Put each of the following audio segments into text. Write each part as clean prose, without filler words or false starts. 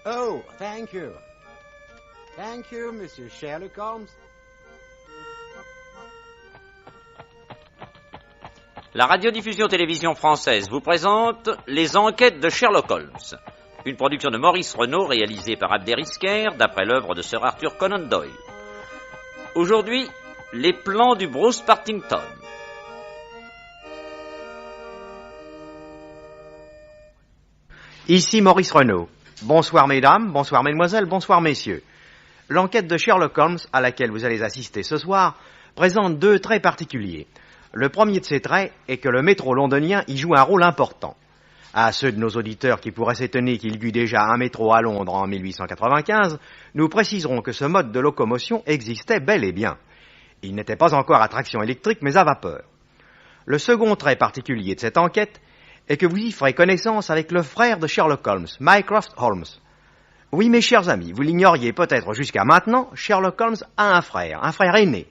Oh, thank you. Thank you, Monsieur Sherlock Holmes. La radiodiffusion-télévision française vous présente Les Enquêtes de Sherlock Holmes, une production de Maurice Renaud réalisée par Abder Isker d'après l'œuvre de Sir Arthur Conan Doyle. Aujourd'hui, les plans du Bruce Partington. Ici Maurice Renaud. Bonsoir mesdames, bonsoir mesdemoiselles, bonsoir messieurs. L'enquête de Sherlock Holmes, à laquelle vous allez assister ce soir, présente deux traits particuliers. Le premier de ces traits est que le métro londonien y joue un rôle important. À ceux de nos auditeurs qui pourraient s'étonner qu'il y eut déjà un métro à Londres en 1895, nous préciserons que ce mode de locomotion existait bel et bien. Il n'était pas encore à traction électrique, mais à vapeur. Le second trait particulier de cette enquête est que vous y ferez connaissance avec le frère de Sherlock Holmes, Mycroft Holmes. Oui, mes chers amis, vous l'ignoriez peut-être jusqu'à maintenant, Sherlock Holmes a un frère aîné.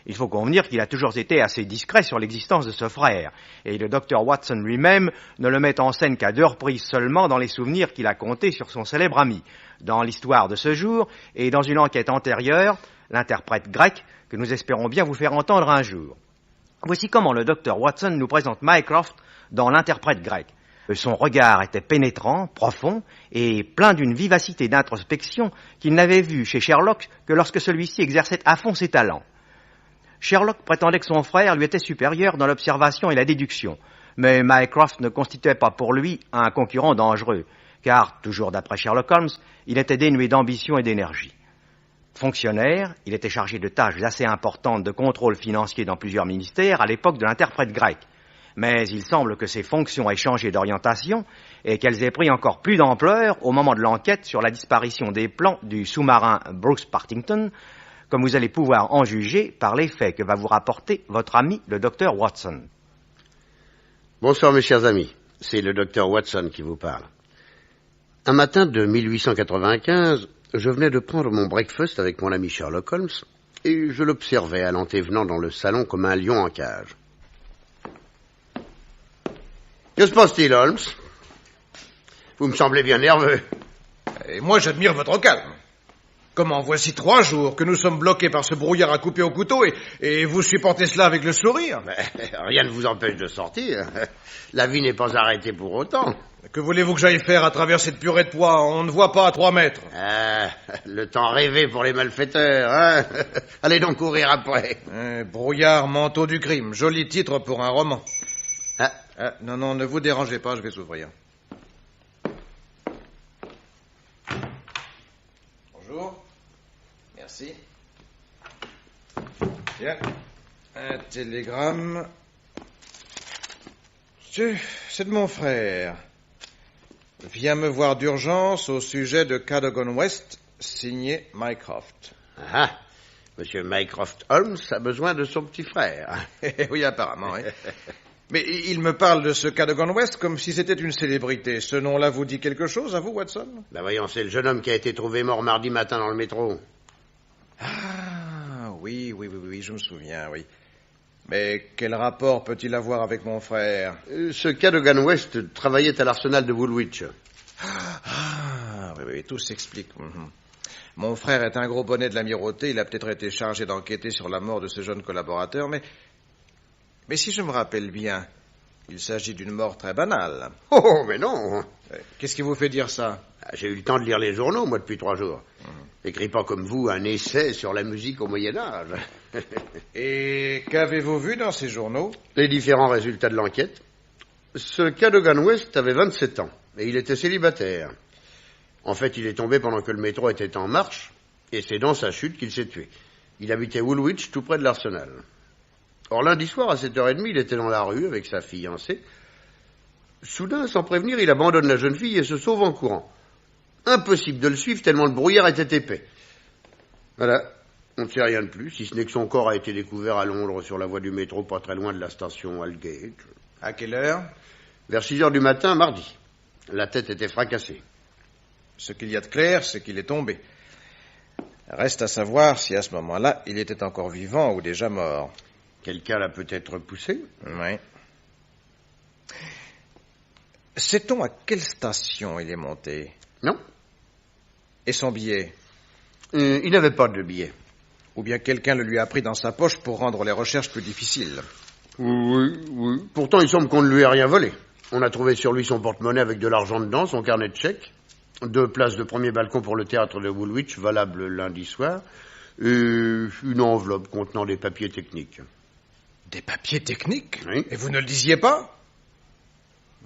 Il faut convenir qu'il a toujours été assez discret sur l'existence de ce frère, et le docteur Watson lui-même ne le met en scène qu'à 2 reprises seulement dans les souvenirs qu'il a contés sur son célèbre ami, dans l'histoire de ce jour et dans une enquête antérieure, l'interprète grec, que nous espérons bien vous faire entendre un jour. Voici comment le docteur Watson nous présente Mycroft dans l'interprète grec. Son regard était pénétrant, profond et plein d'une vivacité d'introspection qu'il n'avait vue chez Sherlock que lorsque celui-ci exerçait à fond ses talents. Sherlock prétendait que son frère lui était supérieur dans l'observation et la déduction, mais Mycroft ne constituait pas pour lui un concurrent dangereux, car, toujours d'après Sherlock Holmes, il était dénué d'ambition et d'énergie. Fonctionnaire, il était chargé de tâches assez importantes de contrôle financier dans plusieurs ministères à l'époque de l'interprète grec. Mais il semble que ces fonctions aient changé d'orientation et qu'elles aient pris encore plus d'ampleur au moment de l'enquête sur la disparition des plans du sous-marin Bruce Partington, comme vous allez pouvoir en juger par les faits que va vous rapporter votre ami, le docteur Watson. Bonsoir mes chers amis, c'est le docteur Watson qui vous parle. Un matin de 1895, je venais de prendre mon breakfast avec mon ami Sherlock Holmes et je l'observais allant et venant dans le salon comme un lion en cage. Que se passe-t-il, Holmes? Vous me semblez bien nerveux. Et moi, j'admire votre calme. Comment, voici 3 jours que nous sommes bloqués par ce brouillard à couper au couteau et vous supportez cela avec le sourire? Mais rien ne vous empêche de sortir. La vie n'est pas arrêtée pour autant. Que voulez-vous que j'aille faire à travers cette purée de pois? On ne voit pas à 3 mètres. Le temps rêvé pour les malfaiteurs, hein? Allez donc courir après. Brouillard, manteau du crime. Joli titre pour un roman. Non, ne vous dérangez pas, je vais s'ouvrir. Bonjour. Merci. Bien. Un télégramme. C'est de mon frère. Viens me voir d'urgence au sujet de Cadogan West, signé Mycroft. Monsieur Mycroft Holmes a besoin de son petit frère. Oui, apparemment, oui. Mais il me parle de ce Cadogan West comme si c'était une célébrité. Ce nom-là vous dit quelque chose, à vous, Watson? Voyons, c'est le jeune homme qui a été trouvé mort mardi matin dans le métro. Ah, oui, je me souviens, oui. Mais quel rapport peut-il avoir avec mon frère? Ce Cadogan West travaillait à l'arsenal de Woolwich. Oui, tout s'explique. Mon frère est un gros bonnet de l'amirauté. Il a peut-être été chargé d'enquêter sur la mort de ce jeune collaborateur, mais si je me rappelle bien, il s'agit d'une mort très banale. Oh, mais non. Qu'est-ce qui vous fait dire ça? J'ai eu le temps de lire les journaux, moi, depuis 3 jours. J'écris pas comme vous un essai sur la musique au Moyen-Âge. Et qu'avez-vous vu dans ces journaux? Les différents résultats de l'enquête. Ce Cadogan West avait 27 ans, et il était célibataire. En fait, il est tombé pendant que le métro était en marche, et c'est dans sa chute qu'il s'est tué. Il habitait Woolwich, tout près de l'arsenal. Or, lundi soir, à 7h30, il était dans la rue avec sa fiancée. Soudain, sans prévenir, il abandonne la jeune fille et se sauve en courant. Impossible de le suivre tellement le brouillard était épais. Voilà, on ne sait rien de plus, si ce n'est que son corps a été découvert à Londres sur la voie du métro, pas très loin de la station Aldgate. À quelle heure? Vers 6h du matin, mardi. La tête était fracassée. Ce qu'il y a de clair, c'est qu'il est tombé. Reste à savoir si à ce moment-là, il était encore vivant ou déjà mort. Quelqu'un l'a peut-être poussé? Oui. Sait-on à quelle station il est monté? Non. Et son billet? Il n'avait pas de billet. Ou bien quelqu'un le lui a pris dans sa poche pour rendre les recherches plus difficiles? Oui. Pourtant, il semble qu'on ne lui ait rien volé. On a trouvé sur lui son porte-monnaie avec de l'argent dedans, son carnet de chèques, 2 places de premier balcon pour le théâtre de Woolwich, valable lundi soir, et une enveloppe contenant des papiers techniques. Des papiers techniques? Oui. Et vous ne le disiez pas?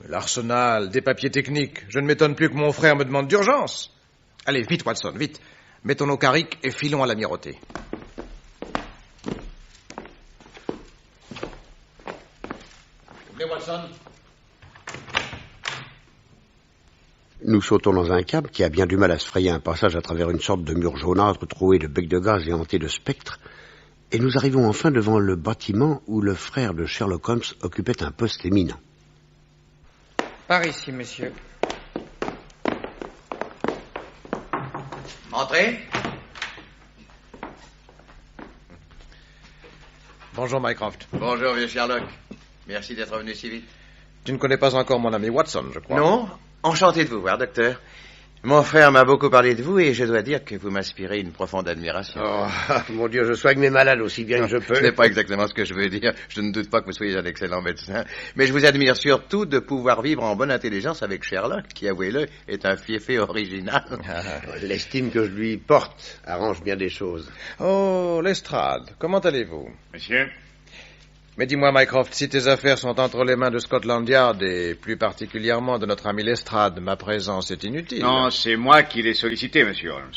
L'arsenal, des papiers techniques. Je ne m'étonne plus que mon frère me demande d'urgence. Allez, vite, Watson, vite. Mettons nos carricks et filons à l'Amirauté. Watson. Nous sautons dans un cab qui a bien du mal à se frayer un passage à travers une sorte de mur jaunâtre troué de becs de gaz et hanté de spectres, et nous arrivons enfin devant le bâtiment où le frère de Sherlock Holmes occupait un poste éminent. Par ici, monsieur. Entrez. Bonjour, Mycroft. Bonjour, vieux Sherlock. Merci d'être venu si vite. Tu ne connais pas encore mon ami Watson, je crois. Non, enchanté de vous voir, docteur. Mon frère m'a beaucoup parlé de vous et je dois dire que vous m'inspirez une profonde admiration. Oh, mon Dieu, je soigne mes malades aussi bien que je peux. Ce n'est pas exactement ce que je veux dire. Je ne doute pas que vous soyez un excellent médecin. Mais je vous admire surtout de pouvoir vivre en bonne intelligence avec Sherlock, qui, avouez-le, est un fiefé original. L'estime que je lui porte arrange bien des choses. Oh, Lestrade, comment allez-vous? Monsieur? Mais dis-moi, Mycroft, si tes affaires sont entre les mains de Scotland Yard et plus particulièrement de notre ami Lestrade, ma présence est inutile. Non, c'est moi qui l'ai sollicité, monsieur Holmes.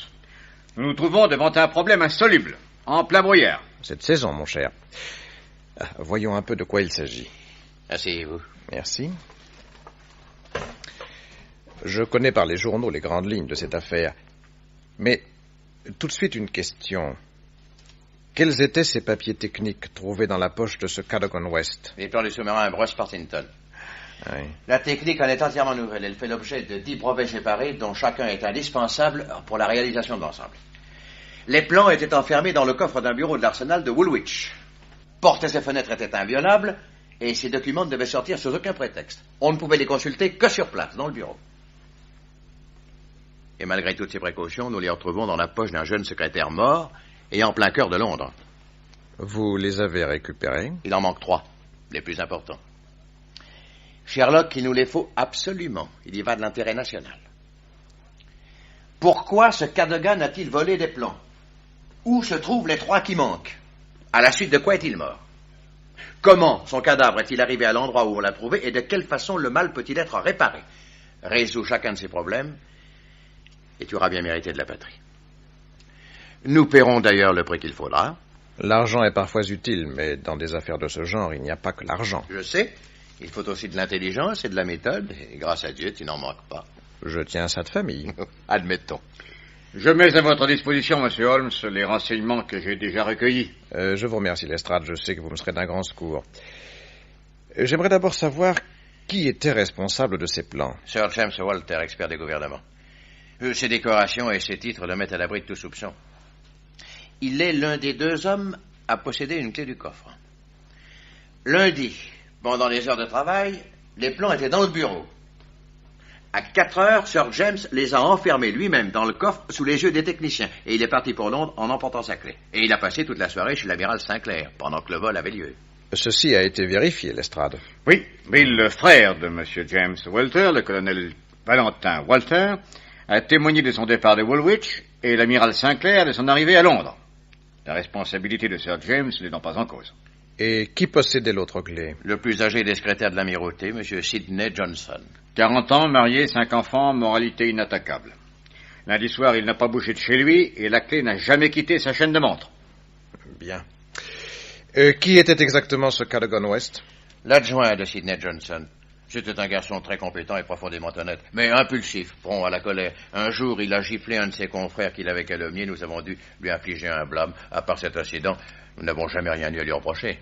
Nous nous trouvons devant un problème insoluble, en plein brouillard. Cette saison, mon cher. Voyons un peu de quoi il s'agit. Asseyez-vous. Merci. Je connais par les journaux les grandes lignes de cette affaire. Mais tout de suite une question. Quels étaient ces papiers techniques trouvés dans la poche de ce Cadogan West? Les plans du sous-marin Bruce Partington. Oui. La technique en est entièrement nouvelle. Elle fait l'objet de 10 brevets séparés dont chacun est indispensable pour la réalisation de l'ensemble. Les plans étaient enfermés dans le coffre d'un bureau de l'arsenal de Woolwich. Portes et fenêtres étaient inviolables et ces documents ne devaient sortir sous aucun prétexte. On ne pouvait les consulter que sur place, dans le bureau. Et malgré toutes ces précautions, nous les retrouvons dans la poche d'un jeune secrétaire mort et en plein cœur de Londres. Vous les avez récupérés? Il en manque 3, les plus importants. Sherlock, il nous les faut absolument. Il y va de l'intérêt national. Pourquoi ce Cadogan a-t-il volé des plans? Où se trouvent les 3 qui manquent? À la suite de quoi est-il mort? Comment son cadavre est-il arrivé à l'endroit où on l'a trouvé et de quelle façon le mal peut-il être réparé? Résous chacun de ces problèmes et tu auras bien mérité de la patrie. Nous paierons d'ailleurs le prix qu'il faudra. L'argent est parfois utile, mais dans des affaires de ce genre, il n'y a pas que l'argent. Je sais, il faut aussi de l'intelligence et de la méthode, et grâce à Dieu, tu n'en manques pas. Je tiens à ça de famille. Admettons. Je mets à votre disposition, monsieur Holmes, les renseignements que j'ai déjà recueillis. Je vous remercie, Lestrade. Je sais que vous me serez d'un grand secours. J'aimerais d'abord savoir qui était responsable de ces plans. Sir James Walter, expert des gouvernements. Ses décorations et ses titres le mettent à l'abri de tout soupçon. Il est l'un des 2 hommes à posséder une clé du coffre. Lundi, pendant les heures de travail, les plans étaient dans le bureau. À 4 heures, Sir James les a enfermés lui-même dans le coffre sous les yeux des techniciens. Et il est parti pour Londres en emportant sa clé. Et il a passé toute la soirée chez l'amiral Sinclair, pendant que le vol avait lieu. Ceci a été vérifié, Lestrade. Oui, mais le frère de monsieur James Walter, le colonel Valentin Walter, a témoigné de son départ de Woolwich et l'amiral Sinclair de son arrivée à Londres. La responsabilité de Sir James n'est donc pas en cause. Et qui possédait l'autre clé? Le plus âgé des secrétaires de l'amirauté, M. Sidney Johnson. 40 ans, marié, 5 enfants, moralité inattaquable. Lundi soir, il n'a pas bougé de chez lui et la clé n'a jamais quitté sa chaîne de montre. Bien. Qui était exactement ce Cadogan West? L'adjoint de Sidney Johnson. C'était un garçon très compétent et profondément honnête, mais impulsif, prompt à la colère. Un jour, il a giflé un de ses confrères qu'il avait calomnié. Nous avons dû lui infliger un blâme. À part cet incident, nous n'avons jamais rien eu à lui reprocher.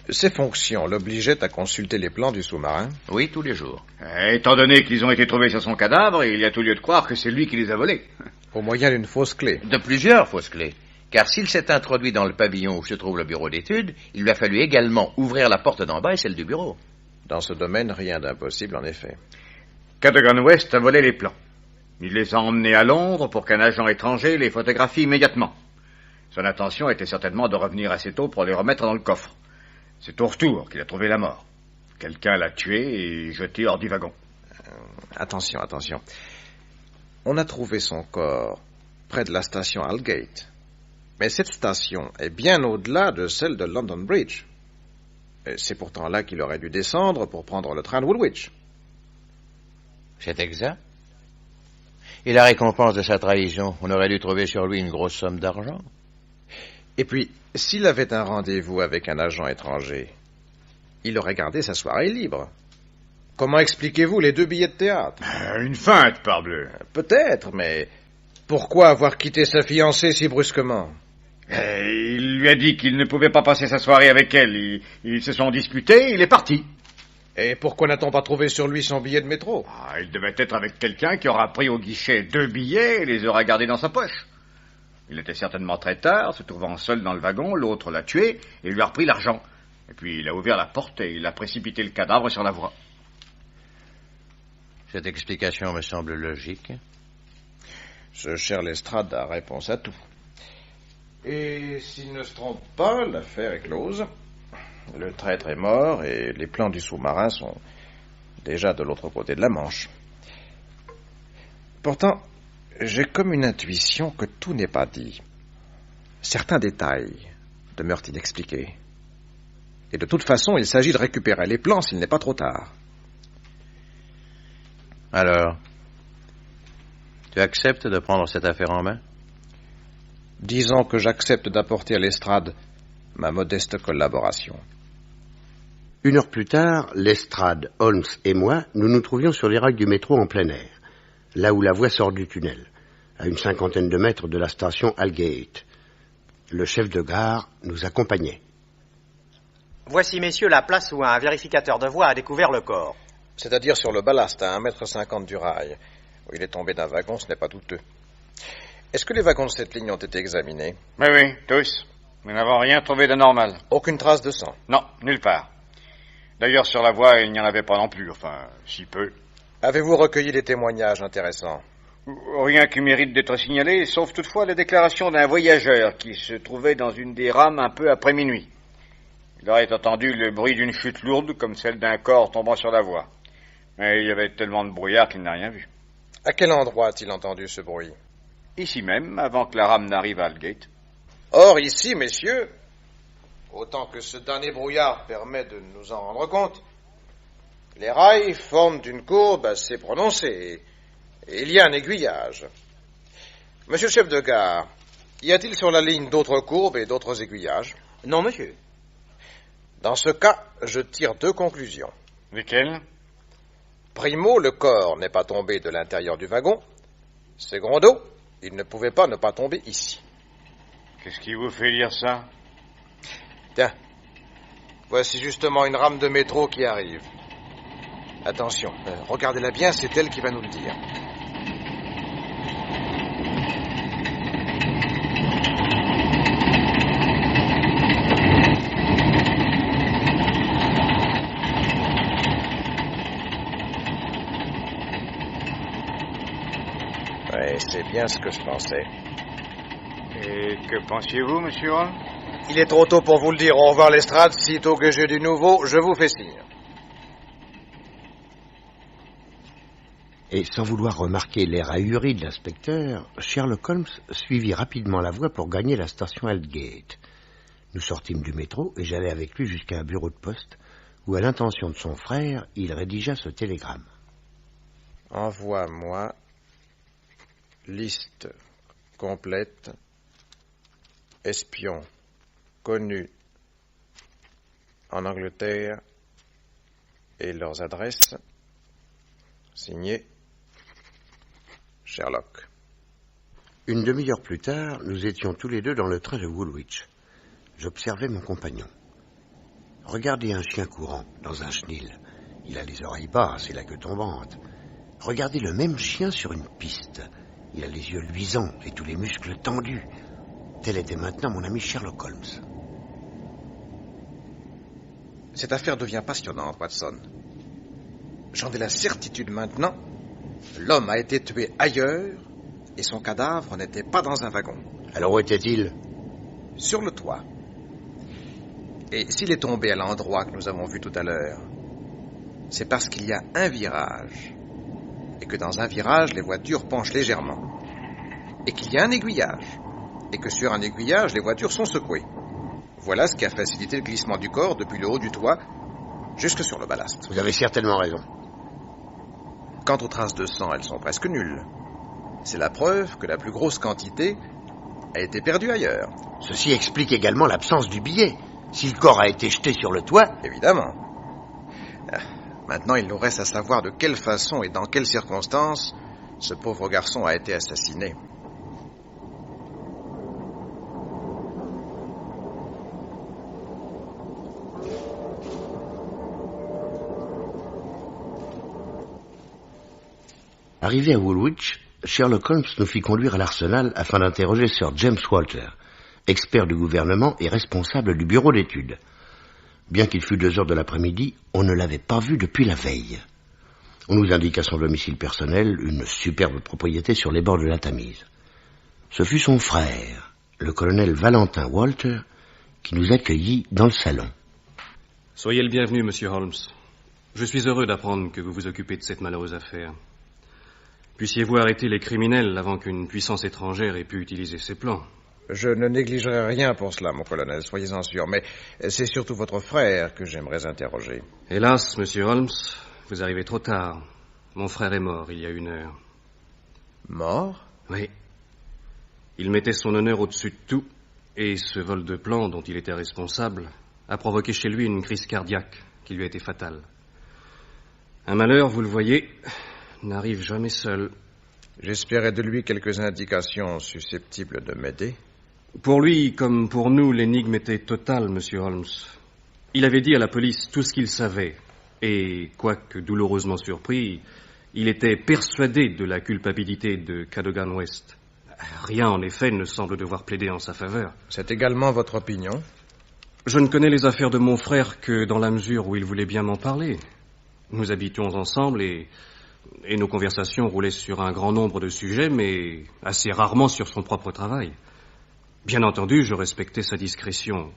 Ses fonctions l'obligeaient à consulter les plans du sous-marin? Oui, tous les jours. Étant donné qu'ils ont été trouvés sur son cadavre, il y a tout lieu de croire que c'est lui qui les a volés. Au moyen d'une fausse clé? De plusieurs fausses clés. Car s'il s'est introduit dans le pavillon où se trouve le bureau d'études, il lui a fallu également ouvrir la porte d'en bas et celle du bureau. Dans ce domaine, rien d'impossible, en effet. Cadogan West a volé les plans. Il les a emmenés à Londres pour qu'un agent étranger les photographie immédiatement. Son intention était certainement de revenir assez tôt pour les remettre dans le coffre. C'est au retour qu'il a trouvé la mort. Quelqu'un l'a tué et jeté hors du wagon. Attention. On a trouvé son corps près de la station Aldgate. Mais cette station est bien au-delà de celle de London Bridge. Et c'est pourtant là qu'il aurait dû descendre pour prendre le train de Woolwich. C'est exact. Et la récompense de sa trahison, on aurait dû trouver sur lui une grosse somme d'argent. Et puis, s'il avait un rendez-vous avec un agent étranger, il aurait gardé sa soirée libre. Comment expliquez-vous les 2 billets de théâtre? Une feinte, parbleu. Peut-être, mais pourquoi avoir quitté sa fiancée si brusquement? Il lui a dit qu'il ne pouvait pas passer sa soirée avec elle. Ils se sont disputés, il est parti. Et pourquoi n'a-t-on pas trouvé sur lui son billet de métro? Il devait être avec quelqu'un qui aura pris au guichet 2 billets et les aura gardés dans sa poche. Il était certainement très tard, se trouvant seul dans le wagon, l'autre l'a tué et lui a repris l'argent. Et puis il a ouvert la porte et il a précipité le cadavre sur la voie. Cette explication me semble logique. Ce cher Lestrade a réponse à tout. Et s'il ne se trompe pas, l'affaire est close. Le traître est mort et les plans du sous-marin sont déjà de l'autre côté de la Manche. Pourtant, j'ai comme une intuition que tout n'est pas dit. Certains détails demeurent inexpliqués. Et de toute façon, il s'agit de récupérer les plans s'il n'est pas trop tard. Alors, tu acceptes de prendre cette affaire en main? Disons que j'accepte d'apporter à Lestrade ma modeste collaboration. 1 heure plus tard, Lestrade, Holmes et moi, nous nous trouvions sur les rails du métro en plein air, là où la voie sort du tunnel, à une 50aine de mètres de la station Aldgate. Le chef de gare nous accompagnait. Voici, messieurs, la place où un vérificateur de voie a découvert le corps. C'est-à-dire sur le ballast, à 1,50 m du rail. Où il est tombé d'un wagon, ce n'est pas douteux. Est-ce que les wagons de cette ligne ont été examinés? Oui, tous. Nous n'avons rien trouvé d'anormal. Aucune trace de sang? Non, nulle part. D'ailleurs, sur la voie, il n'y en avait pas non plus, enfin, si peu. Avez-vous recueilli des témoignages intéressants? Rien qui mérite d'être signalé, sauf toutefois la déclaration d'un voyageur qui se trouvait dans une des rames un peu après minuit. Il aurait entendu le bruit d'une chute lourde, comme celle d'un corps tombant sur la voie. Mais il y avait tellement de brouillard qu'il n'a rien vu. À quel endroit a-t-il entendu ce bruit? Ici même, avant que la rame n'arrive à Aldgate. Or, ici, messieurs, autant que ce dernier brouillard permet de nous en rendre compte, les rails forment une courbe assez prononcée, et il y a un aiguillage. Monsieur le chef de gare, y a-t-il sur la ligne d'autres courbes et d'autres aiguillages? Non, monsieur. Dans ce cas, je tire 2 conclusions. Lesquelles? Primo, le corps n'est pas tombé de l'intérieur du wagon. Secondo, il ne pouvait pas ne pas tomber ici. Qu'est-ce qui vous fait dire ça? Tiens, voici justement une rame de métro qui arrive. Attention, regardez-la bien, c'est elle qui va nous le dire. Oui, c'est bien ce que je pensais. Et que pensiez-vous, monsieur Holmes? Il est trop tôt pour vous le dire. Au revoir, Lestrade. Sitôt que j'ai du nouveau, je vous fais signe. Et sans vouloir remarquer l'air ahuri de l'inspecteur, Sherlock Holmes suivit rapidement la voie pour gagner la station Aldgate. Nous sortîmes du métro et j'allai avec lui jusqu'à un bureau de poste où, à l'intention de son frère, il rédigea ce télégramme. Envoie-moi liste complète espions connus en Angleterre et leurs adresses. Signé Sherlock. Une demi-heure plus tard, nous étions tous les deux dans le train de Woolwich. J'observais mon compagnon. Regardez un chien courant dans un chenil. Il a les oreilles basses et la queue tombante. Regardez le même chien sur une piste. Il a les yeux luisants et tous les muscles tendus. Tel était maintenant mon ami Sherlock Holmes. Cette affaire devient passionnante, Watson. J'en ai la certitude maintenant L'homme a été tué ailleurs et son cadavre n'était pas dans un wagon. Alors où était-il? Sur le toit. Et s'il est tombé à l'endroit que nous avons vu tout à l'heure, c'est parce qu'il y a un virage. Et que dans un virage, les voitures penchent légèrement. Et qu'il y a un aiguillage. Et que sur un aiguillage, les voitures sont secouées. Voilà ce qui a facilité le glissement du corps depuis le haut du toit jusque sur le ballast. Vous avez certainement raison. Quant aux traces de sang, elles sont presque nulles. C'est la preuve que la plus grosse quantité a été perdue ailleurs. Ceci explique également l'absence du billet. Si le corps a été jeté sur le toit... Évidemment. Maintenant, il nous reste à savoir de quelle façon et dans quelles circonstances ce pauvre garçon a été assassiné. Arrivé à Woolwich, Sherlock Holmes nous fit conduire à l'arsenal afin d'interroger Sir James Walter, expert du gouvernement et responsable du bureau d'études. Bien qu'il fût 2 heures de l'après-midi, on ne l'avait pas vu depuis la veille. On nous indiqua son domicile personnel, une superbe propriété sur les bords de la Tamise. Ce fut son frère, le colonel Valentin Walter, qui nous accueillit dans le salon. Soyez le bienvenu, monsieur Holmes. Je suis heureux d'apprendre que vous vous occupez de cette malheureuse affaire. Puissiez-vous arrêter les criminels avant qu'une puissance étrangère ait pu utiliser ces plans? Je ne négligerai rien pour cela, mon colonel, soyez-en sûr, mais c'est surtout votre frère que j'aimerais interroger. Hélas, monsieur Holmes, vous arrivez trop tard. Mon frère est mort il y a 1 heure. Mort? Oui. Il mettait son honneur au-dessus de tout, et ce vol de plans dont il était responsable a provoqué chez lui une crise cardiaque qui lui a été fatale. Un malheur, vous le voyez, n'arrive jamais seul. J'espérais de lui quelques indications susceptibles de m'aider. Pour lui, comme pour nous, l'énigme était totale, monsieur Holmes. Il avait dit à la police tout ce qu'il savait, et, quoique douloureusement surpris, il était persuadé de la culpabilité de Cadogan West. Rien, en effet, ne semble devoir plaider en sa faveur. C'est également votre opinion? Je ne connais les affaires de mon frère que dans la mesure où il voulait bien m'en parler. Nous habitions ensemble et nos conversations roulaient sur un grand nombre de sujets, mais assez rarement sur son propre travail. Bien entendu, je respectais sa discrétion,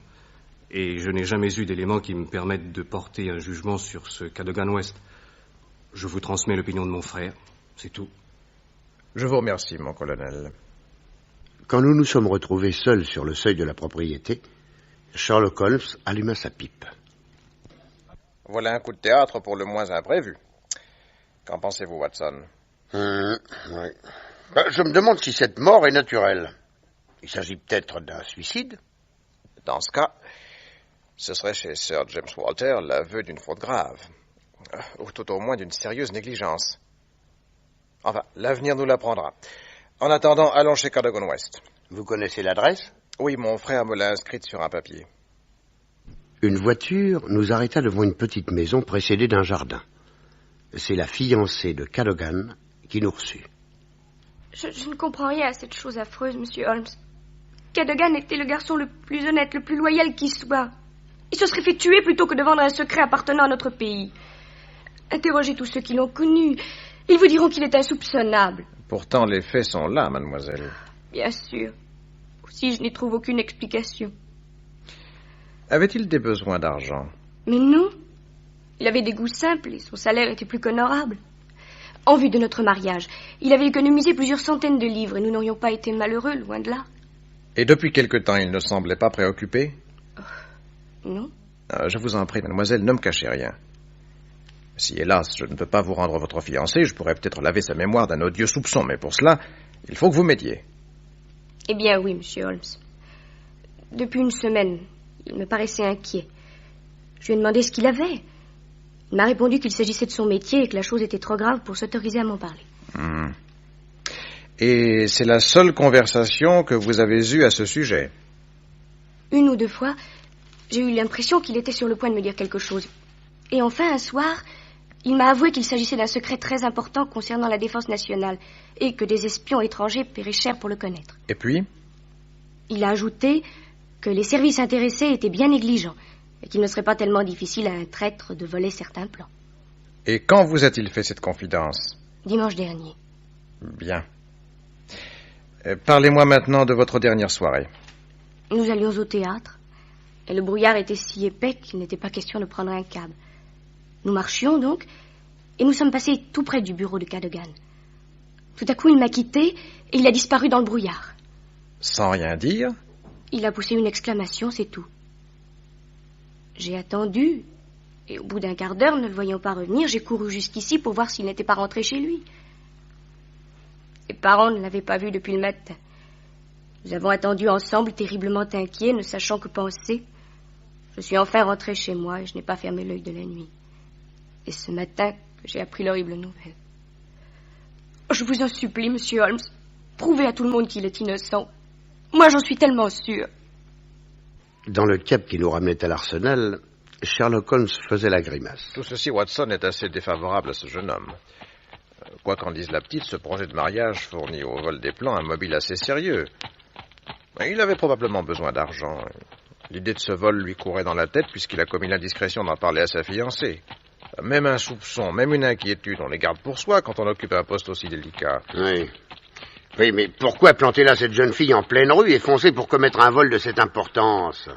et je n'ai jamais eu d'éléments qui me permettent de porter un jugement sur ce Cadogan West. Je vous transmets l'opinion de mon frère, c'est tout. Je vous remercie, mon colonel. Quand nous nous sommes retrouvés seuls sur le seuil de la propriété, Sherlock Holmes alluma sa pipe. Voilà un coup de théâtre pour le moins imprévu. Qu'en pensez-vous, Watson? Oui. Je me demande si cette mort est naturelle. Il s'agit peut-être d'un suicide. Dans ce cas, ce serait chez Sir James Walter l'aveu d'une faute grave, ou tout au moins d'une sérieuse négligence. Enfin, l'avenir nous l'apprendra. En attendant, allons chez Cadogan West. Vous connaissez l'adresse? Oui, mon frère me l'a inscrite sur un papier. Une voiture nous arrêta devant une petite maison précédée d'un jardin. C'est la fiancée de Cadogan qui nous reçut. Je ne comprends rien à cette chose affreuse, monsieur Holmes. Cadogan était le garçon le plus honnête, le plus loyal qui soit. Il se serait fait tuer plutôt que de vendre un secret appartenant à notre pays. Interrogez tous ceux qui l'ont connu. Ils vous diront qu'il est insoupçonnable. Pourtant, les faits sont là, mademoiselle. Bien sûr. Aussi, je n'y trouve aucune explication. Avait-il des besoins d'argent? Mais non. Il avait des goûts simples et son salaire était plus qu'honorable. En vue de notre mariage, il avait économisé plusieurs centaines de livres et nous n'aurions pas été malheureux, loin de là. Et depuis quelque temps, il ne semblait pas préoccupé? Non. Je vous en prie, mademoiselle, ne me cachez rien. Si, hélas, je ne peux pas vous rendre votre fiancé, je pourrais peut-être laver sa mémoire d'un odieux soupçon, mais pour cela, il faut que vous m'aidiez. Eh bien oui, monsieur Holmes. Depuis 1 semaine, il me paraissait inquiet. Je lui ai demandé ce qu'il avait. Il m'a répondu qu'il s'agissait de son métier et que la chose était trop grave pour s'autoriser à m'en parler. Et c'est la seule conversation que vous avez eue à ce sujet? 1 ou 2 fois, j'ai eu l'impression qu'il était sur le point de me dire quelque chose. Et enfin, un soir, il m'a avoué qu'il s'agissait d'un secret très important concernant la défense nationale et que des espions étrangers paieraient cher pour le connaître. Et puis? Il a ajouté que les services intéressés étaient bien négligents et qu'il ne serait pas tellement difficile à un traître de voler certains plans. Et quand vous a-t-il fait cette confidence? Dimanche dernier. Bien. Parlez-moi maintenant de votre dernière soirée. Nous allions au théâtre, et le brouillard était si épais qu'il n'était pas question de prendre un cab. Nous marchions donc, et nous sommes passés tout près du bureau de Cadogan. Tout à coup, il m'a quitté, et il a disparu dans le brouillard. Sans rien dire? Il a poussé une exclamation, c'est tout. J'ai attendu, et au bout d'un quart d'heure, ne le voyant pas revenir, j'ai couru jusqu'ici pour voir s'il n'était pas rentré chez lui. Ses parents ne l'avaient pas vu depuis le matin. Nous avons attendu ensemble, terriblement inquiets, ne sachant que penser. Je suis enfin rentré chez moi et je n'ai pas fermé l'œil de la nuit. Et ce matin que j'ai appris l'horrible nouvelle. Je vous en supplie, monsieur Holmes, prouvez à tout le monde qu'il est innocent. Moi, j'en suis tellement sûr. Dans le cab qui nous ramenait à l'Arsenal, Sherlock Holmes faisait la grimace. Tout ceci, Watson, est assez défavorable à ce jeune homme. Quoi qu'en dise la petite, ce projet de mariage fournit au vol des plans un mobile assez sérieux. Il avait probablement besoin d'argent. L'idée de ce vol lui courait dans la tête puisqu'il a commis l'indiscrétion d'en parler à sa fiancée. Même un soupçon, même une inquiétude, on les garde pour soi quand on occupe un poste aussi délicat. Oui. Oui, mais pourquoi planter là cette jeune fille en pleine rue et foncer pour commettre un vol de cette importance?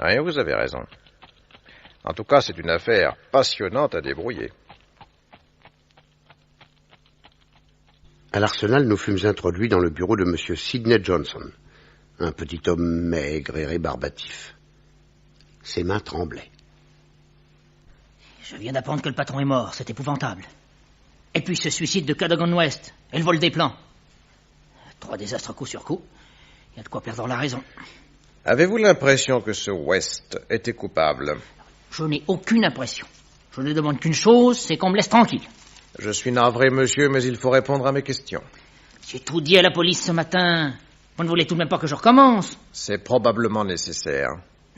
Oui, vous avez raison. En tout cas, c'est une affaire passionnante à débrouiller. À l'Arsenal, nous fûmes introduits dans le bureau de M. Sidney Johnson, un petit homme maigre et rébarbatif. Ses mains tremblaient. Je viens d'apprendre que le patron est mort, c'est épouvantable. Et puis ce suicide de Cadogan West, et le vol des plans. 3 désastres coup sur coup, il y a de quoi perdre la raison. Avez-vous l'impression que ce West était coupable? Je n'ai aucune impression. Je ne demande qu'une chose, c'est qu'on me laisse tranquille. Je suis navré, monsieur, mais il faut répondre à mes questions. J'ai tout dit à la police ce matin. Vous ne voulez tout de même pas que je recommence? C'est probablement nécessaire.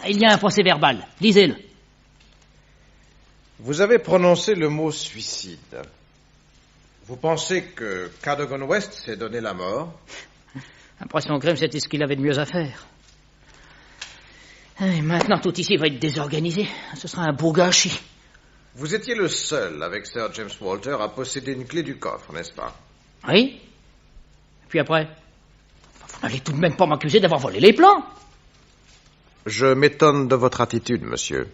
Il y a un procès verbal. Lisez-le. Vous avez prononcé le mot suicide. Vous pensez que Cadogan West s'est donné la mort? Impression crime, c'était ce qu'il avait de mieux à faire. Et maintenant, tout ici va être désorganisé. Ce sera un beau gâchis. Vous étiez le seul, avec Sir James Walter, à posséder une clé du coffre, n'est-ce pas? Oui. Et puis après? Vous n'allez tout de même pas m'accuser d'avoir volé les plans? Je m'étonne de votre attitude, monsieur.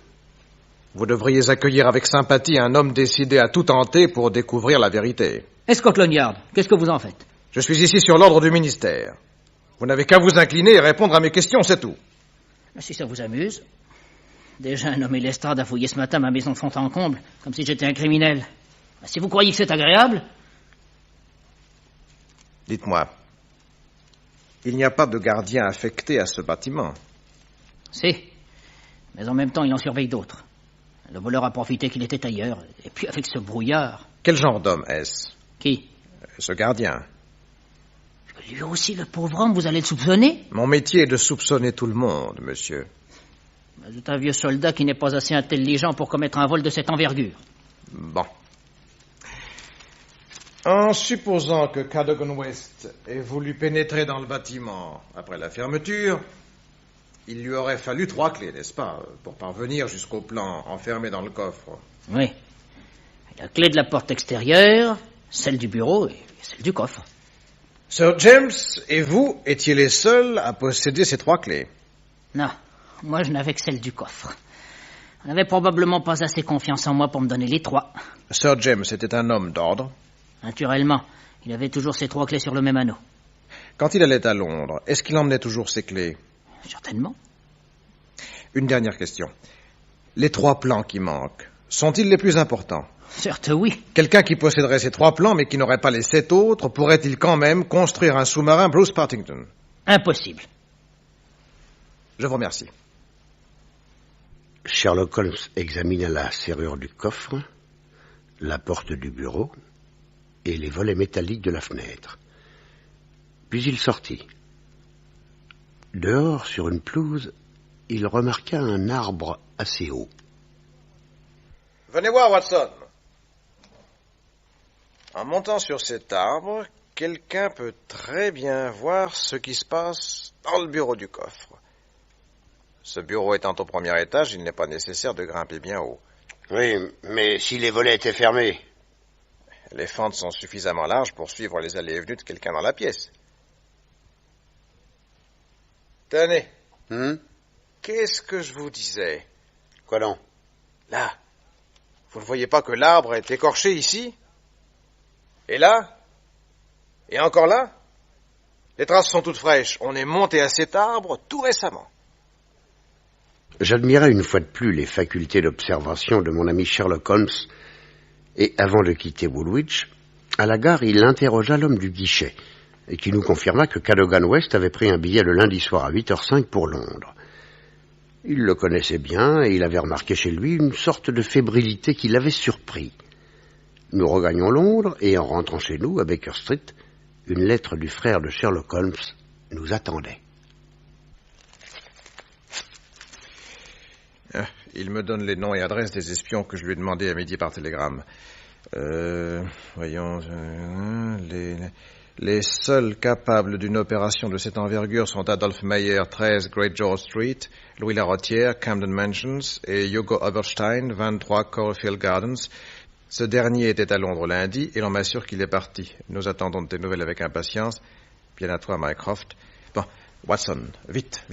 Vous devriez accueillir avec sympathie un homme décidé à tout tenter pour découvrir la vérité. Scotland Yard, qu'est-ce que vous en faites? Je suis ici sur l'ordre du ministère. Vous n'avez qu'à vous incliner et répondre à mes questions, c'est tout. Si ça vous amuse. Déjà, un nommé Lestrade a fouillé ce matin ma maison de fond en comble, comme si j'étais un criminel. Si vous croyez que c'est agréable... Dites-moi, il n'y a pas de gardien affecté à ce bâtiment? Si, mais en même temps, il en surveille d'autres. Le voleur a profité qu'il était ailleurs, et puis avec ce brouillard... Quel genre d'homme est-ce? Qui? Ce gardien. Lui aussi, le pauvre homme, vous allez le soupçonner? Mon métier est de soupçonner tout le monde, monsieur. C'est un vieux soldat qui n'est pas assez intelligent pour commettre un vol de cette envergure. Bon. En supposant que Cadogan West ait voulu pénétrer dans le bâtiment après la fermeture, il lui aurait fallu 3 clés, n'est-ce pas, pour parvenir jusqu'au plan enfermé dans le coffre. Oui. La clé de la porte extérieure, celle du bureau et celle du coffre. Sir James et vous étiez les seuls à posséder ces 3 clés? Non, moi je n'avais que celle du coffre. On n'avait probablement pas assez confiance en moi pour me donner les 3. Sir James était un homme d'ordre? Naturellement, il avait toujours ses 3 clés sur le même anneau. Quand il allait à Londres, est-ce qu'il emmenait toujours ses clés? Certainement. Une dernière question. Les 3 plans qui manquent, sont-ils les plus importants? Certes, oui. Quelqu'un qui posséderait ces 3 plans, mais qui n'aurait pas les 7 autres, pourrait-il quand même construire un sous-marin Bruce Partington? Impossible. Je vous remercie. Sherlock Holmes examina la serrure du coffre, la porte du bureau et les volets métalliques de la fenêtre. Puis il sortit. Dehors, sur une pelouse, il remarqua un arbre assez haut. Venez voir, Watson. En montant sur cet arbre, quelqu'un peut très bien voir ce qui se passe dans le bureau du coffre. Ce bureau étant au premier étage, il n'est pas nécessaire de grimper bien haut. Oui, mais si les volets étaient fermés? Les fentes sont suffisamment larges pour suivre les allées et venues de quelqu'un dans la pièce. Tenez. Qu'est-ce que je vous disais? Quoi donc? Là. Vous ne voyez pas que l'arbre est écorché ici? Et là? Et encore là? Les traces sont toutes fraîches. On est monté à cet arbre tout récemment. J'admirais une fois de plus les facultés d'observation de mon ami Sherlock Holmes, et avant de quitter Woolwich, à la gare, il interrogea l'homme du guichet, et qui nous confirma que Cadogan West avait pris un billet le lundi soir à 8h05 pour Londres. Il le connaissait bien, et il avait remarqué chez lui une sorte de fébrilité qui l'avait surpris. Nous regagnons Londres, et en rentrant chez nous, à Baker Street, une lettre du frère de Sherlock Holmes nous attendait. Il me donne les noms et adresses des espions que je lui ai demandé à midi par télégramme. Voyons... Les seuls capables d'une opération de cette envergure sont Adolphe Meyer, 13 Great George Street, Louis Larotière, Camden Mansions, et Hugo Oberstein, 23 Caulfield Gardens. Ce dernier était à Londres lundi, et l'on m'assure qu'il est parti. Nous attendons de tes nouvelles avec impatience. Bien à toi, Mycroft. Bon, Watson, vite,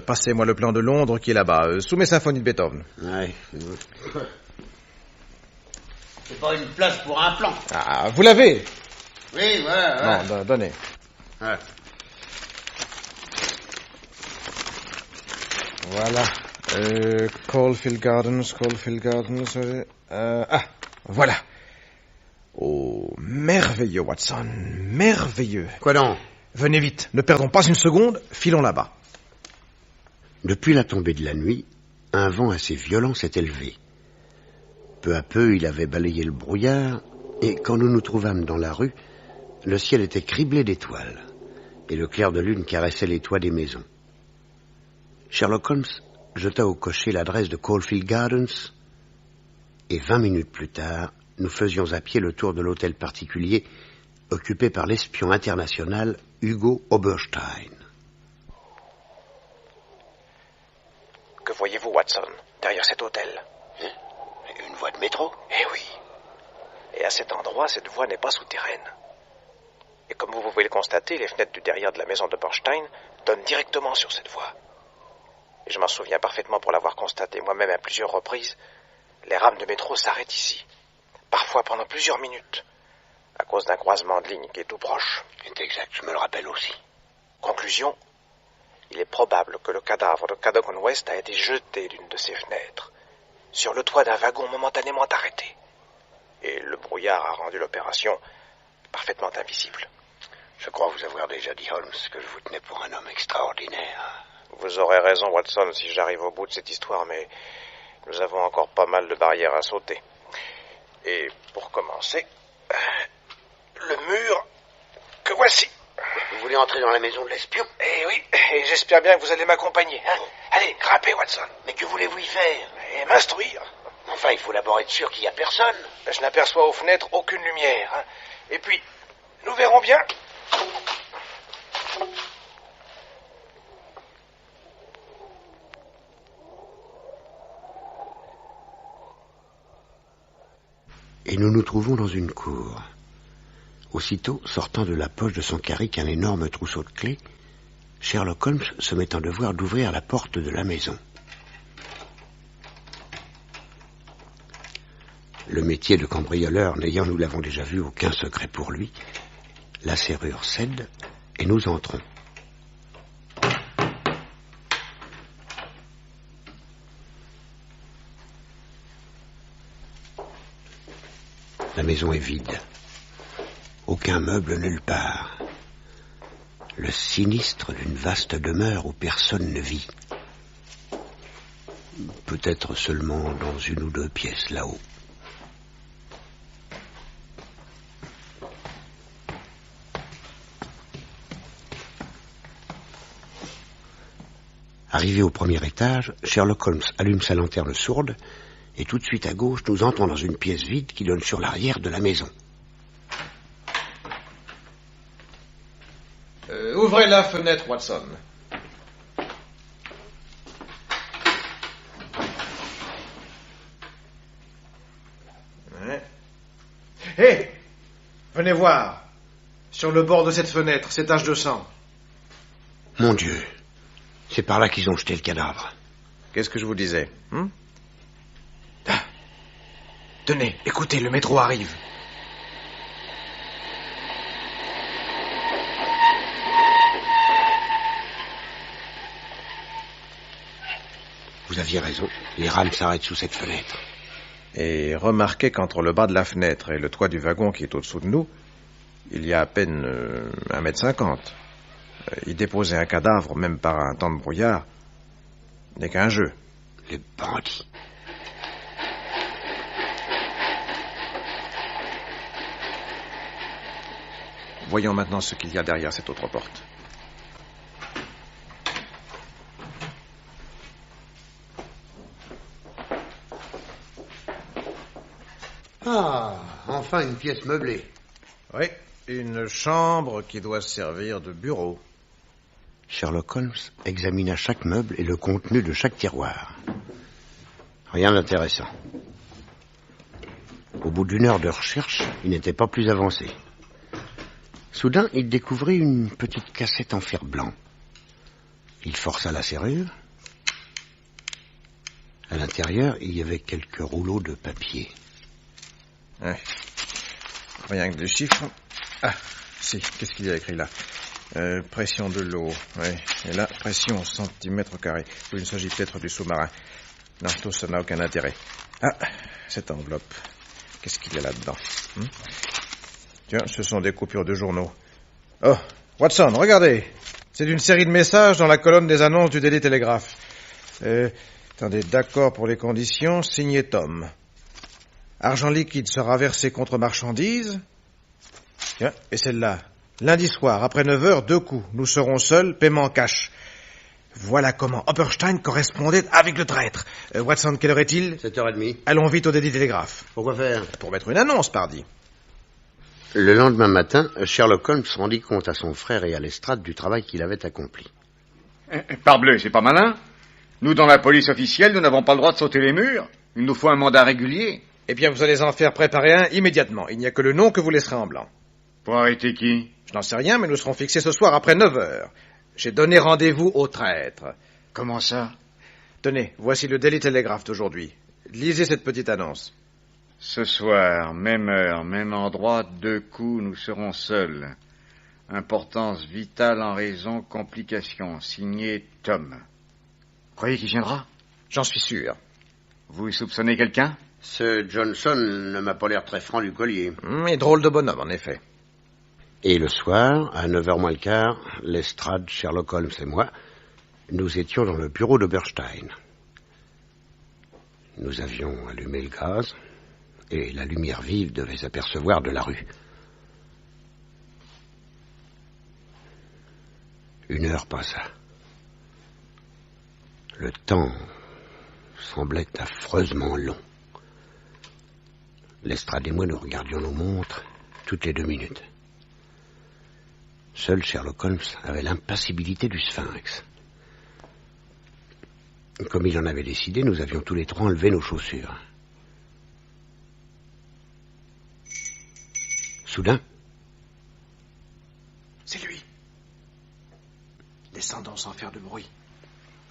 passez-moi le plan de Londres qui est là-bas, sous mes symphonies de Beethoven. Ouais. C'est pas une place pour un plan. Ah, vous l'avez? Oui, voilà. Non, donnez. Ouais. Voilà. Caulfield Gardens. Voilà. Oh, merveilleux, Watson, merveilleux. Quoi donc? Venez vite, ne perdons pas une seconde, filons là-bas. Depuis la tombée de la nuit, un vent assez violent s'est élevé. Peu à peu, il avait balayé le brouillard, et quand nous nous trouvâmes dans la rue, le ciel était criblé d'étoiles, et le clair de lune caressait les toits des maisons. Sherlock Holmes jeta au cocher l'adresse de Caulfield Gardens, et 20 minutes plus tard, nous faisions à pied le tour de l'hôtel particulier occupé par l'espion international Hugo Oberstein. Que voyez-vous, Watson, derrière cet hôtel? Une voie de métro? Eh oui. Et à cet endroit, cette voie n'est pas souterraine. Et comme vous pouvez le constater, les fenêtres du derrière de la maison d'Oberstein donnent directement sur cette voie. Et je m'en souviens parfaitement pour l'avoir constaté moi-même à plusieurs reprises. Les rames de métro s'arrêtent ici, parfois pendant plusieurs minutes, à cause d'un croisement de lignes qui est tout proche. C'est exact, je me le rappelle aussi. Conclusion, il est probable que le cadavre de Cadogan West a été jeté d'une de ces fenêtres, sur le toit d'un wagon momentanément arrêté. Et le brouillard a rendu l'opération parfaitement invisible. Je crois vous avoir déjà dit, Holmes, que je vous tenais pour un homme extraordinaire. Vous aurez raison, Watson, si j'arrive au bout de cette histoire, mais nous avons encore pas mal de barrières à sauter. Et pour commencer, le mur que voici. Vous voulez entrer dans la maison de l'espion? Eh oui, et j'espère bien que vous allez m'accompagner. Hein? Allez, grimpez, Watson. Mais que voulez-vous y faire? Et m'instruire. Enfin, il faut d'abord être sûr qu'il n'y a personne. Je n'aperçois aux fenêtres aucune lumière. Hein? Et puis, nous verrons bien. Et nous nous trouvons dans une cour. Aussitôt, sortant de la poche de son carrick un énorme trousseau de clés, Sherlock Holmes se met en devoir d'ouvrir la porte de la maison. Le métier de cambrioleur n'ayant, nous l'avons déjà vu, aucun secret pour lui, la serrure cède et nous entrons. La maison est vide. Aucun meuble nulle part. Le sinistre d'une vaste demeure où personne ne vit. Peut-être seulement dans une ou deux pièces là-haut. Arrivé au premier étage, Sherlock Holmes allume sa lanterne sourde et tout de suite à gauche, nous entrons dans une pièce vide qui donne sur l'arrière de la maison. Ouvrez la fenêtre, Watson. Ouais. Hé, Venez voir. Sur le bord de cette fenêtre, ces taches de sang. Mon Dieu. C'est par là qu'ils ont jeté le cadavre. Qu'est-ce que je vous disais Tenez, écoutez, le métro arrive. Vous aviez raison. Les rames s'arrêtent sous cette fenêtre. Et remarquez qu'entre le bas de la fenêtre et le toit du wagon qui est au-dessous de nous, il y a à peine 1,50 m. Y déposer un cadavre, même par un temps de brouillard, n'est qu'un jeu. Les bandits. Voyons maintenant ce qu'il y a derrière cette autre porte. Ah, enfin une pièce meublée. Oui, une chambre qui doit servir de bureau. Sherlock Holmes examina chaque meuble et le contenu de chaque tiroir. Rien d'intéressant. Au bout d'une heure de recherche, il n'était pas plus avancé. Soudain, il découvrit une petite cassette en fer blanc. Il força la serrure. À l'intérieur, il y avait quelques rouleaux de papier. Ouais. Rien que des chiffres. Ah, si, qu'est-ce qu'il y a écrit là pression de l'eau, oui. Et là, pression au centimètre carré. Il s'agit peut-être du sous-marin. Non, tout ça n'a aucun intérêt. Ah, cette enveloppe. Qu'est-ce qu'il y a là-dedans Tiens, ce sont des coupures de journaux. Oh, Watson, regardez. C'est une série de messages dans la colonne des annonces du Daily Telegraph. Attendez, d'accord pour les conditions, signé Tom. Argent liquide sera versé contre marchandises. Tiens, et celle-là. Lundi soir, après 9h, 2 coups. Nous serons seuls, paiement cash. Voilà comment Opperstein correspondait avec le traître. Watson, quelle heure est-il 7h30. Allons vite au Daily Telegraph. Pourquoi faire Pour mettre une annonce, pardi. Le lendemain matin, Sherlock Holmes rendit compte à son frère et à Lestrade du travail qu'il avait accompli. Parbleu, c'est pas malin. Nous, dans la police officielle, nous n'avons pas le droit de sauter les murs. Il nous faut un mandat régulier. Eh bien, vous allez en faire préparer un immédiatement. Il n'y a que le nom que vous laisserez en blanc. Pour arrêter qui Je n'en sais rien, mais nous serons fixés ce soir après 9h. J'ai donné rendez-vous au traître. Comment ça Tenez, voici le Daily Telegraph d'aujourd'hui. Lisez cette petite annonce. Ce soir, même heure, même endroit, 2 coups, nous serons seuls. Importance vitale en raison complications. Signé Tom. Croyez qu'il viendra J'en suis sûr. Vous soupçonnez quelqu'un Ce Johnson ne m'a pas l'air très franc du collier. Mais drôle de bonhomme, en effet. Et le soir, à 9h moins le quart, Lestrade, Sherlock Holmes et moi, nous étions dans le bureau d'Oberstein. Nous avions allumé le gaz, et la lumière vive devait s'apercevoir de la rue. 1 heure passa. Le temps semblait affreusement long. Lestrade et moi nous regardions nos montres toutes les 2 minutes. Seul Sherlock Holmes avait l'impassibilité du sphinx. Comme il en avait décidé, nous avions tous les 3 enlevé nos chaussures. Soudain, c'est lui. Descendons sans faire de bruit.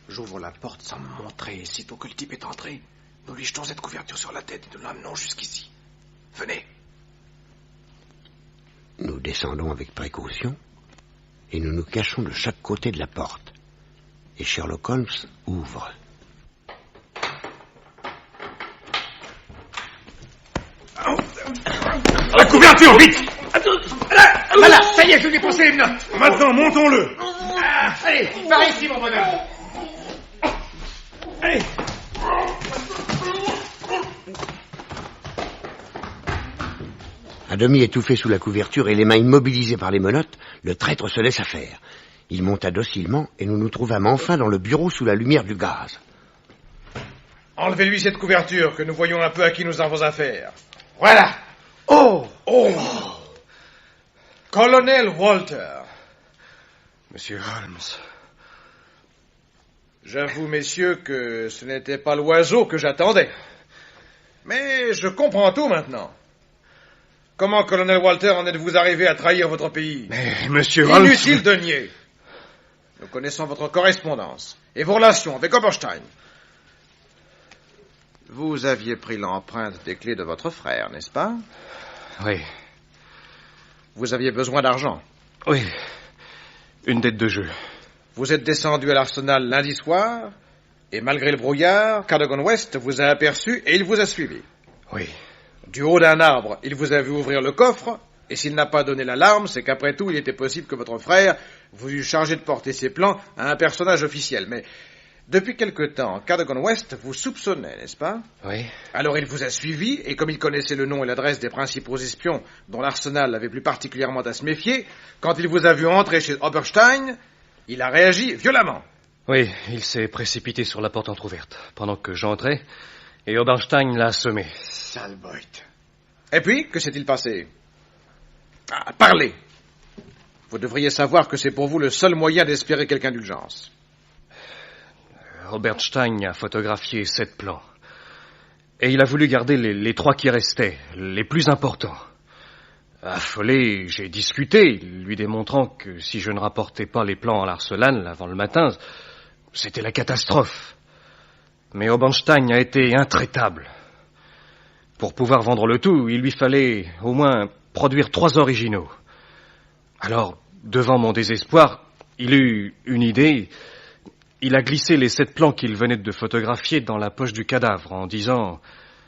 J'ouvre la porte sans me montrer, et sitôt que le type est entré, nous lui jetons cette couverture sur la tête et nous l'amenons jusqu'ici. Venez. Nous descendons avec précaution et nous nous cachons de chaque côté de la porte. Et Sherlock Holmes ouvre. La couverture, vite Voilà, ça y est, je lui ai pensé les menottes. Maintenant, montons-le. Allez, par ici, mon bonhomme. Allez. À demi étouffé sous la couverture et les mains immobilisées par les menottes, le traître se laissa faire. Il monta docilement et nous nous trouvâmes enfin dans le bureau sous la lumière du gaz. Enlevez-lui cette couverture, que nous voyons un peu à qui nous avons affaire. Voilà. Oh! Colonel Walter. Monsieur Holmes. J'avoue, messieurs, que ce n'était pas l'oiseau que j'attendais. Mais je comprends tout maintenant. Comment, colonel Walter, en êtes-vous arrivé à trahir votre pays? Mais, monsieur Holmes... Inutile de nier. Nous connaissons votre correspondance et vos relations avec Oberstein. Vous aviez pris l'empreinte des clés de votre frère, n'est-ce pas? Oui. Vous aviez besoin d'argent? Oui. Une dette de jeu. Vous êtes descendu à l'arsenal lundi soir, et malgré le brouillard, Cadogan West vous a aperçu et il vous a suivi. Oui. Du haut d'un arbre, il vous a vu ouvrir le coffre, et s'il n'a pas donné l'alarme, c'est qu'après tout, il était possible que votre frère vous eût chargé de porter ses plans à un personnage officiel. Mais depuis quelque temps, Cadogan West vous soupçonnait, n'est-ce pas? Oui. Alors il vous a suivi, et comme il connaissait le nom et l'adresse des principaux espions dont l'Arsenal avait plus particulièrement à se méfier, quand il vous a vu entrer chez Oberstein, il a réagi violemment. Oui, il s'est précipité sur la porte entr'ouverte pendant que j'entrais, et Oberstein l'a assommé. Sale boîte. Et puis, que s'est-il passé? Ah, parlez. Vous devriez savoir que c'est pour vous le seul moyen d'espérer quelque indulgence. Oberstein a photographié 7 plans. Et il a voulu garder les 3 qui restaient, les plus importants. Affolé, j'ai discuté, lui démontrant que si je ne rapportais pas les plans à l'Arsenal avant le matin, c'était la catastrophe. Mais Oberstein a été intraitable. Pour pouvoir vendre le tout, il lui fallait au moins produire 3 originaux. Alors, devant mon désespoir, il eut une idée. Il a glissé les 7 plans qu'il venait de photographier dans la poche du cadavre en disant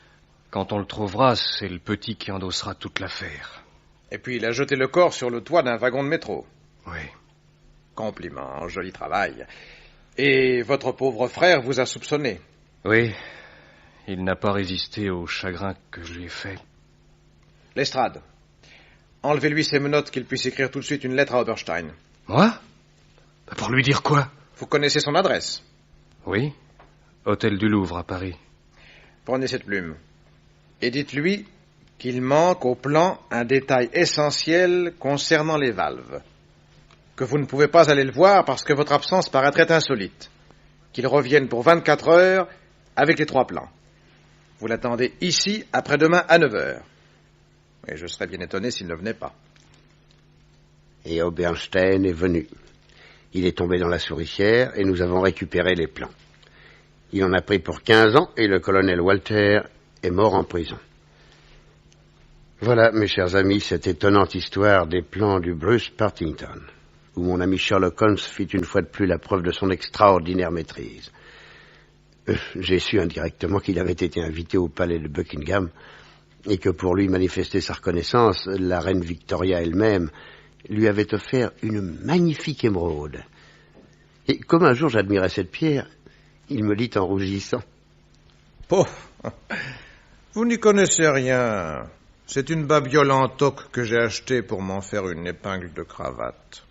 « Quand on le trouvera, c'est le petit qui endossera toute l'affaire. » Et puis il a jeté le corps sur le toit d'un wagon de métro. Oui. Compliment, joli travail. Et votre pauvre frère vous a soupçonné. Oui. Il n'a pas résisté au chagrin que je lui ai fait. Lestrade, enlevez-lui ses menottes qu'il puisse écrire tout de suite une lettre à Oberstein. Moi? Pour lui dire quoi? Vous connaissez son adresse? Oui. Hôtel du Louvre à Paris. Prenez cette plume. Et dites-lui qu'il manque au plan un détail essentiel concernant les valves. Que vous ne pouvez pas aller le voir parce que votre absence paraîtrait insolite. Qu'il revienne pour 24 heures avec les 3 plans. Vous l'attendez ici après-demain à 9 heures. Et je serais bien étonné s'il ne venait pas. Et Oberstein est venu. Il est tombé dans la souricière et nous avons récupéré les plans. Il en a pris pour 15 ans et le colonel Walter est mort en prison. Voilà, mes chers amis, cette étonnante histoire des plans du Bruce Partington, où mon ami Sherlock Holmes fit une fois de plus la preuve de son extraordinaire maîtrise. J'ai su indirectement qu'il avait été invité au palais de Buckingham et que pour lui manifester sa reconnaissance, la reine Victoria elle-même lui avait offert une magnifique émeraude. Et comme un jour j'admirais cette pierre, il me dit en rougissant. Oh, vous n'y connaissez rien. C'est une babiole en toque que j'ai achetée pour m'en faire une épingle de cravate.